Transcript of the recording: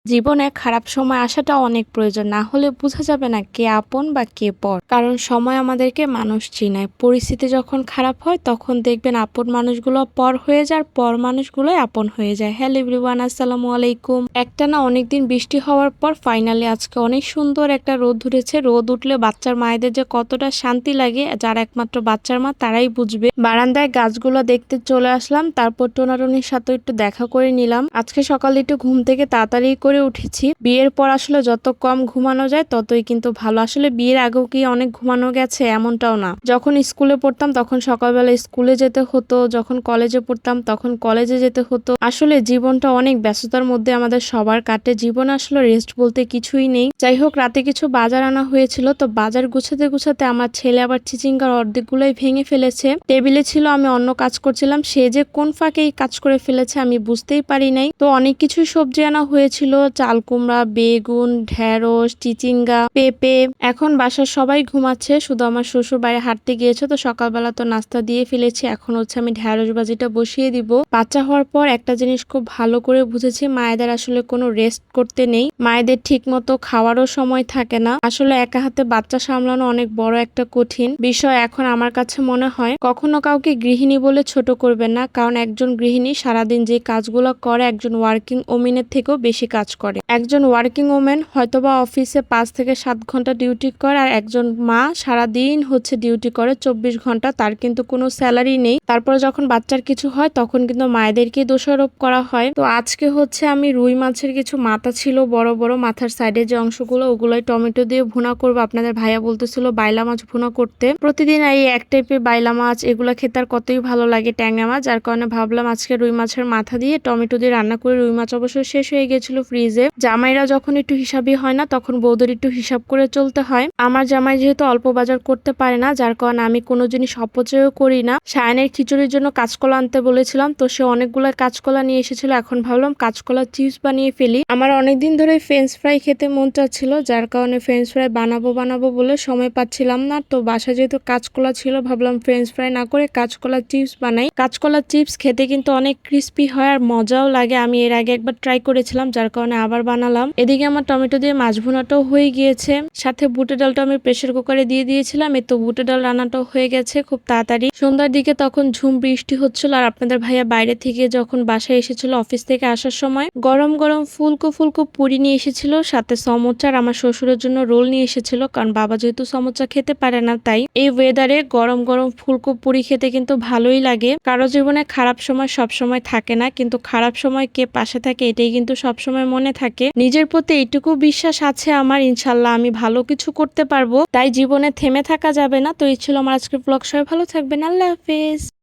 জীবনে খারাপ সময় আসাটা অনেক প্রয়োজন। না হলে বোঝা যাবে না কে আপন বা কে পর। কারণ সময় আমাদেরকে মানুষ চিনায়। পরিস্থিতি যখন খারাপ হয় তখন দেখবেন আপন মানুষগুলো পর হয়ে যায় আর পর মানুষগুলোই আপন হয়ে যায়। হ্যালো এভরিওয়ান, আসসালামু আলাইকুম। একটানা অনেকদিন বৃষ্টি হওয়ার পর ফাইনালি আজকে অনেক সুন্দর একটা রোদ উঠেছে। রোদ উঠলে বাচ্চার মায়েদের যে কতটা শান্তি লাগে, যারা একমাত্র বাচ্চার মা তারাই বুঝবে। বারান্দায় গাছগুলো দেখতে চলে আসলাম, তারপর টোনাটুনির সাথে একটু দেখা করে নিলাম। আজকে সকালে একটু ঘুম থেকে তাড়াতাড়ি করে উঠেছি। বিয়ের পর আসলে যত কম ঘুমানো যায় ততই কিন্তু ভালো। আসলে বিয়ের আগেও কি অনেক ঘুমানো গেছে এমনটাও না। যখন স্কুলে পড়তাম তখন সকালবেলা স্কুলে যেতে হতো, যখন কলেজে পড়তাম তখন কলেজে যেতে হতো। আসলে জীবনটা অনেক ব্যস্ততার মধ্যে আমাদের সবার কাটে। জীবনে আসলে রেস্ট বলতে কিছুই নেই। যাই হোক, রাতে কিছু বাজার আনা হয়েছিল, তো বাজার গুছাতে গুছাতে আমার ছেলে আবার চিচিঙ্গার অর্ধেকগুলোই ভেঙে ফেলেছে। টেবিলে ছিল, আমি অন্য কাজ করছিলাম, সে যে কোন ফাঁকে এই কাজ করে ফেলেছে আমি বুঝতেই পারি নাই। তো অনেক কিছুই সবজি আনা হয়েছিল, চাল কুমড়া, বেগুন, ঢেঁড়স, চিচিঙ্গা, পেঁপে। এখন বাসার সবাই ঘুমাচ্ছে, শুধু আমার শ্বশুর বাইরে হাঁটতে গিয়েছে। তো সকালবেলা তো নাস্তা দিয়ে ফেলেছি, এখন হচ্ছে আমি ঢেঁড়স ভাজিটা বসিয়ে দিব। বাচ্চা হওয়ার পর একটা জিনিস খুব ভালো করে বুঝেছি, মায়েদের আসলে কোনো রেস্ট করতে নেই। মায়েদের ঠিক মতো খাওয়ারও সময় থাকে না। আসলে একা হাতে বাচ্চা সামলানো অনেক বড় একটা কঠিন বিষয়। এখন আমার কাছে মনে হয় কখনো কাউকে গৃহিণী বলে ছোট করবেন না, কারণ একজন গৃহিণী সারাদিন যে কাজগুলো করে একজন ওয়ার্কিং ওমেনের থেকেও বেশি কাজ করে। একজন ওয়ার্কিং ওমেন হয়তোবা অফিসে 5 থেকে 7 ঘন্টা ডিউটি করে, আর একজন মা সারাদিন হচ্ছে ডিউটি করে 24 ঘন্টা, তার কিন্তু কোনো স্যালারি নেই। তারপরে যখন বাচ্চার কিছু হয় তখন কিন্তু মায়েদেরকেই দোষারোপ করা হয়। তো আজকে হচ্ছে আমি রুই মাছের কিছু মাথা ছিল, বড় বড় মাথার সাইডে যে অংশগুলো, ওগুলোই টমেটো দিয়ে ভুনা করবো। আপনাদের ভাইয়া বলতেছিল বাইলা মাছ ভুনা করতে। প্রতিদিন এই এক টাইপের বাইলা মাছ এগুলা খেতে আর কতই ভালো লাগে, ট্যাংরা মাছ, যার কারণে ভাবলাম আজকে রুই মাছের মাথা দিয়ে টমেটো দিয়ে রান্না করে। রুই মাছ অবশ্য শেষ হয়ে গেছিল ফ্রিজে। জামাইরা যখন একটু হিসাবই হয় না তখন বৌদের একটু হিসাব করে চলতে হয়। আমার জামাই যেহেতু অল্প বাজার করতে পারে না, যার কারণে আমি কোনো জিনিস অপচয়ও করি না। সায়নের খিচুড়ির জন্য কাঁচকলা আনতে বলেছিলাম, তো সে অনেকগুলো কাঁচকলা নিয়ে এসেছিল। এখন ভাবলাম কাঁচকলা চিপস বানিয়ে ফেলি। আমার অনেকদিন ধরে ফ্রেঞ্চ ফ্রাই খেতে মন চাচ্ছিল, যার কারণে ফ্রেঞ্চ ফ্রাই বানাবো বলে সময় পাচ্ছিলাম না। তো বাসায় যেহেতু কাঁচকলা ছিল, ভাবলাম ফ্রেঞ্চ ফ্রাই না করে কাঁচকলা চিপস বানাই। কাঁচকলা চিপস খেতে কিন্তু অনেক ক্রিস্পি হয় আর মজাও লাগে। আমি এর আগে একবার ট্রাই করেছিলাম, যার কারণে আবার বানালাম। এদিকে আমার টমেটো দিয়ে মাছ ভুনাটাও হয়ে গিয়েছে, সাথে বুটের ডালটা আমি প্রেসার কুকারে দিয়ে দিয়েছিলাম। এই তো বুটের ডাল রান্নাটাও হয়ে গেছে খুব তাড়াতাড়ি। সন্ধ্যার দিকে তখন ঝুম বৃষ্টি হচ্ছিল, আর আপনাদের ভাইয়া বাইরে থেকে যখন বাসায় এসেছিল অফিস থেকে আসার সময় গরম গরম ফুলকো ফুলকো পুরি নিয়ে এসেছিল, সাথে সমোচা আর আমার শ্বশুরের জন্য রোল নিয়ে এসেছিল, কারণ বাবা যেহেতু সমোচা খেতে পারে না। তাই এই ওয়েদারে গরম গরম ফুলকো পুরি খেতে কিন্তু ভালোই লাগে। কারো জীবনে খারাপ সময় সব সময় থাকে না, কিন্তু খারাপ সময় কে পাশে থাকে এটাই কিন্তু সব সময় মনে থাকে। নিজের প্রতি এইটুকু বিশ্বাস আছে আমার, ইনশাল্লাহ আমি ভালো কিছু করতে পারবো। তাই জীবনে থেমে থাকা যাবে না। তো এই ছিল আমার আজকের ব্লগ। সবাই ভালো থাকবেন, আল্লাহ হাফেজ।